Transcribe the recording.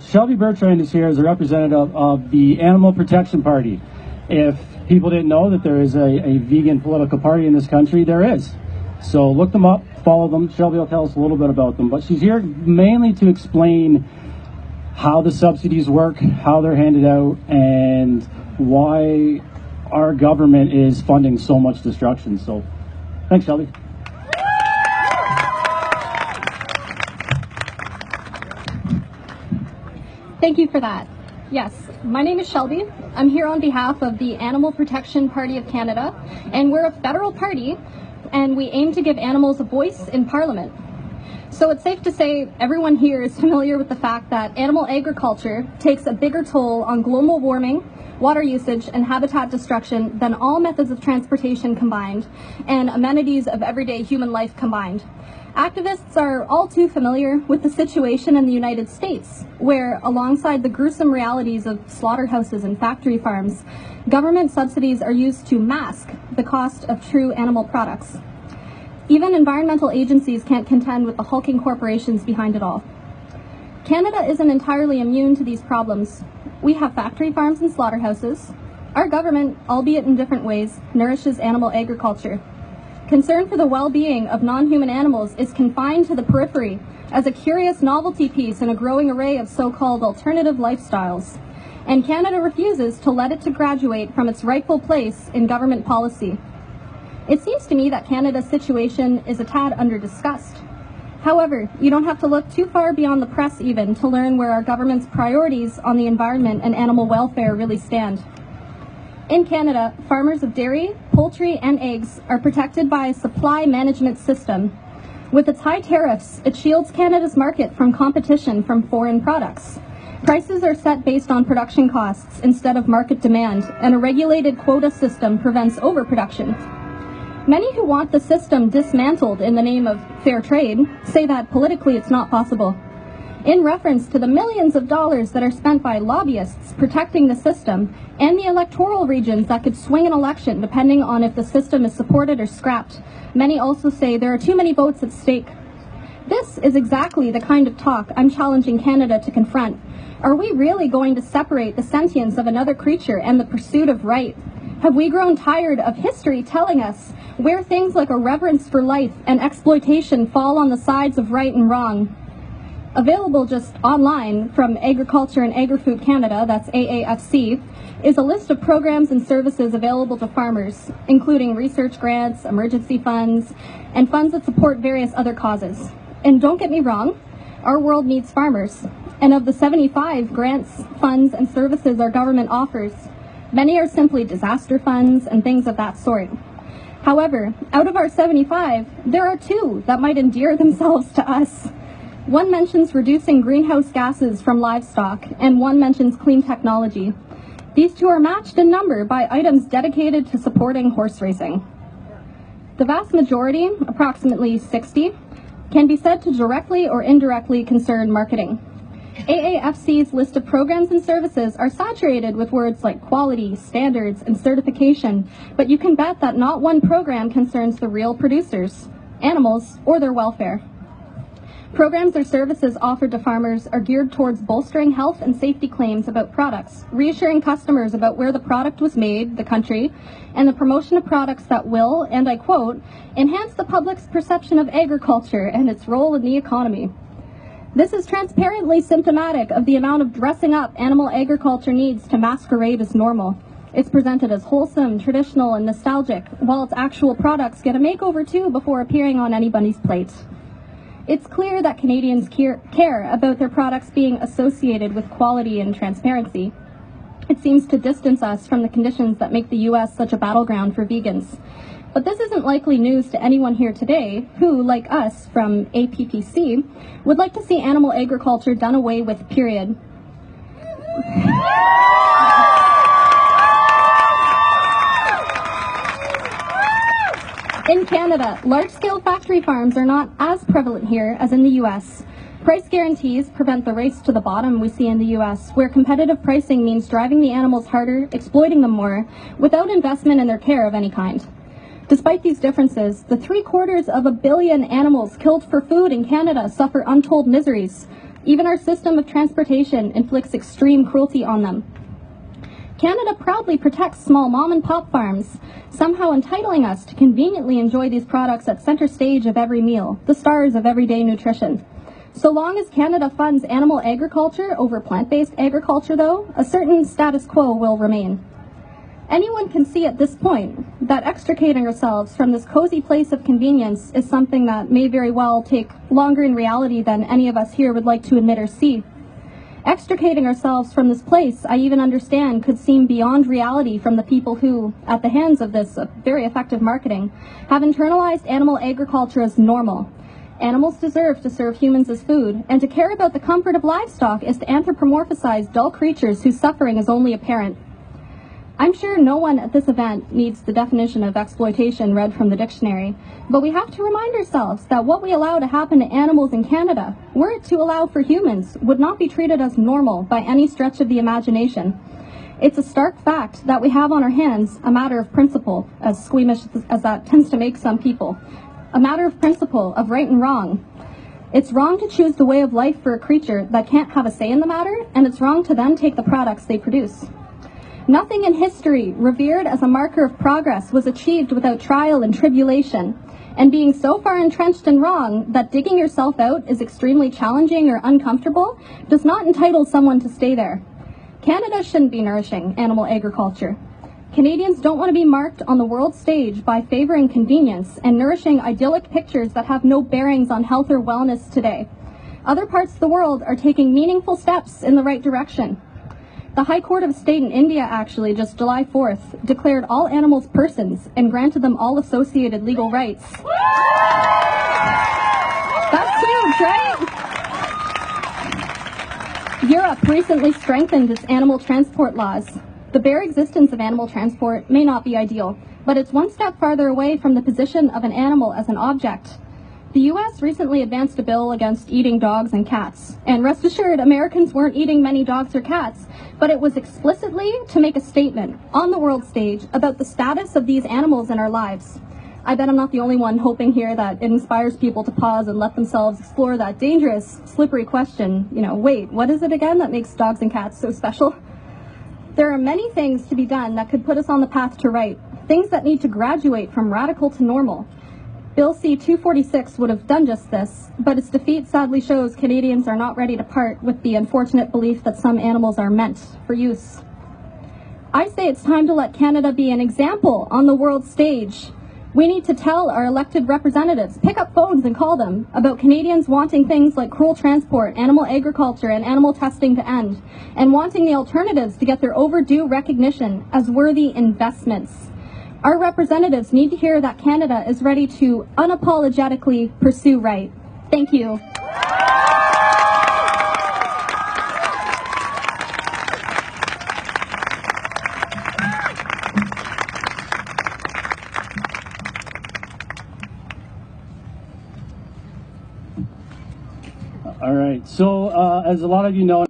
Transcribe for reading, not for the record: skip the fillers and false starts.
Shelby Bertrand is here as a representative of the Animal Protection Party. If people didn't know that there is a vegan political party in this country, there is. So look them up, follow them. Shelby will tell us a little bit about them. But she's here mainly to explain how the subsidies work, how they're handed out, and why our government is funding so much destruction. So thanks, Shelby. Thank you for that. Yes, my name is Shelby. I'm here on behalf of the Animal Protection Party of Canada, and we're a federal party, and we aim to give animals a voice in Parliament. So it's safe to say everyone here is familiar with the fact that animal agriculture takes a bigger toll on global warming, water usage, and habitat destruction than all methods of transportation combined, and amenities of everyday human life combined. Activists are all too familiar with the situation in the United States, where, alongside the gruesome realities of slaughterhouses and factory farms, government subsidies are used to mask the cost of true animal products. Even environmental agencies can't contend with the hulking corporations behind it all. Canada isn't entirely immune to these problems. We have factory farms and slaughterhouses. Our government, albeit in different ways, nourishes animal agriculture. Concern for the well-being of non-human animals is confined to the periphery as a curious novelty piece in a growing array of so-called alternative lifestyles. And Canada refuses to let it to graduate from its rightful place in government policy. It seems to me that Canada's situation is a tad under-discussed. However, you don't have to look too far beyond the press even to learn where our government's priorities on the environment and animal welfare really stand. In Canada, farmers of dairy, poultry, and eggs are protected by a supply management system. With its high tariffs, it shields Canada's market from competition from foreign products. Prices are set based on production costs instead of market demand, and a regulated quota system prevents overproduction. Many who want the system dismantled in the name of fair trade say that politically it's not possible. In reference to the millions of dollars that are spent by lobbyists protecting the system and the electoral regions that could swing an election depending on if the system is supported or scrapped, many also say there are too many votes at stake. This is exactly the kind of talk I'm challenging Canada to confront. Are we really going to separate the sentience of another creature and the pursuit of right? Have we grown tired of history telling us where things like a reverence for life and exploitation fall on the sides of right and wrong? Available just online from Agriculture and Agri-Food Canada, that's AAFC, is a list of programs and services available to farmers, including research grants, emergency funds, and funds that support various other causes. And don't get me wrong, our world needs farmers. And of the 75 grants, funds, and services our government offers, many are simply disaster funds and things of that sort. However, out of our 75, there are 2 that might endear themselves to us. One mentions reducing greenhouse gases from livestock, and one mentions clean technology. These 2 are matched in number by items dedicated to supporting horse racing. The vast majority, approximately 60, can be said to directly or indirectly concern marketing. AAFC's list of programs and services are saturated with words like quality, standards, and certification, but you can bet that not one program concerns the real producers, animals, or their welfare. Programs or services offered to farmers are geared towards bolstering health and safety claims about products, reassuring customers about where the product was made, the country, and the promotion of products that will, and I quote, enhance the public's perception of agriculture and its role in the economy. This is transparently symptomatic of the amount of dressing up animal agriculture needs to masquerade as normal. It's presented as wholesome, traditional, and nostalgic, while its actual products get a makeover too before appearing on anybody's plate. It's clear that Canadians care about their products being associated with quality and transparency. It seems to distance us from the conditions that make the U.S. such a battleground for vegans. But this isn't likely news to anyone here today who, like us from APPC, would like to see animal agriculture done away with, period. In Canada, large-scale factory farms are not as prevalent here as in the U.S. Price guarantees prevent the race to the bottom we see in the U.S., where competitive pricing means driving the animals harder, exploiting them more, without investment in their care of any kind. Despite these differences, the 750 million animals killed for food in Canada suffer untold miseries. Even our system of transportation inflicts extreme cruelty on them. Canada proudly protects small mom-and-pop farms, somehow entitling us to conveniently enjoy these products at center stage of every meal, the stars of everyday nutrition. So long as Canada funds animal agriculture over plant-based agriculture, though, a certain status quo will remain. Anyone can see at this point that extricating ourselves from this cozy place of convenience is something that may very well take longer in reality than any of us here would like to admit or see. Extricating ourselves from this place, I even understand, could seem beyond reality from the people who, at the hands of this very effective marketing, have internalized animal agriculture as normal. Animals deserve to serve humans as food, and to care about the comfort of livestock is to anthropomorphize dull creatures whose suffering is only apparent. I'm sure no one at this event needs the definition of exploitation read from the dictionary, but we have to remind ourselves that what we allow to happen to animals in Canada, were it to allow for humans, would not be treated as normal by any stretch of the imagination. It's a stark fact that we have on our hands a matter of principle, as squeamish as that tends to make some people. A matter of principle, of right and wrong. It's wrong to choose the way of life for a creature that can't have a say in the matter, and it's wrong to then take the products they produce. Nothing in history, revered as a marker of progress, was achieved without trial and tribulation. And being so far entrenched in wrong that digging yourself out is extremely challenging or uncomfortable does not entitle someone to stay there. Canada shouldn't be nourishing animal agriculture. Canadians don't want to be marked on the world stage by favoring convenience and nourishing idyllic pictures that have no bearings on health or wellness today. Other parts of the world are taking meaningful steps in the right direction. The High Court of State in India actually, just July 4th, declared all animals persons and granted them all associated legal rights. That's huge, right? Europe recently strengthened its animal transport laws. The bare existence of animal transport may not be ideal, but it's one step farther away from the position of an animal as an object. The U.S. recently advanced a bill against eating dogs and cats, and rest assured, Americans weren't eating many dogs or cats, but it was explicitly to make a statement on the world stage about the status of these animals in our lives. I bet I'm not the only one hoping here that it inspires people to pause and let themselves explore that dangerous, slippery question, wait, what is it again that makes dogs and cats so special? There are many things to be done that could put us on the path to right, things that need to graduate from radical to normal. Bill C-246 would have done just this, but its defeat sadly shows Canadians are not ready to part with the unfortunate belief that some animals are meant for use. I say it's time to let Canada be an example on the world stage. We need to tell our elected representatives, pick up phones and call them, about Canadians wanting things like cruel transport, animal agriculture, and animal testing to end, and wanting the alternatives to get their overdue recognition as worthy investments. Our representatives need to hear that Canada is ready to unapologetically pursue right. Thank you. All right. So, as a lot of you know,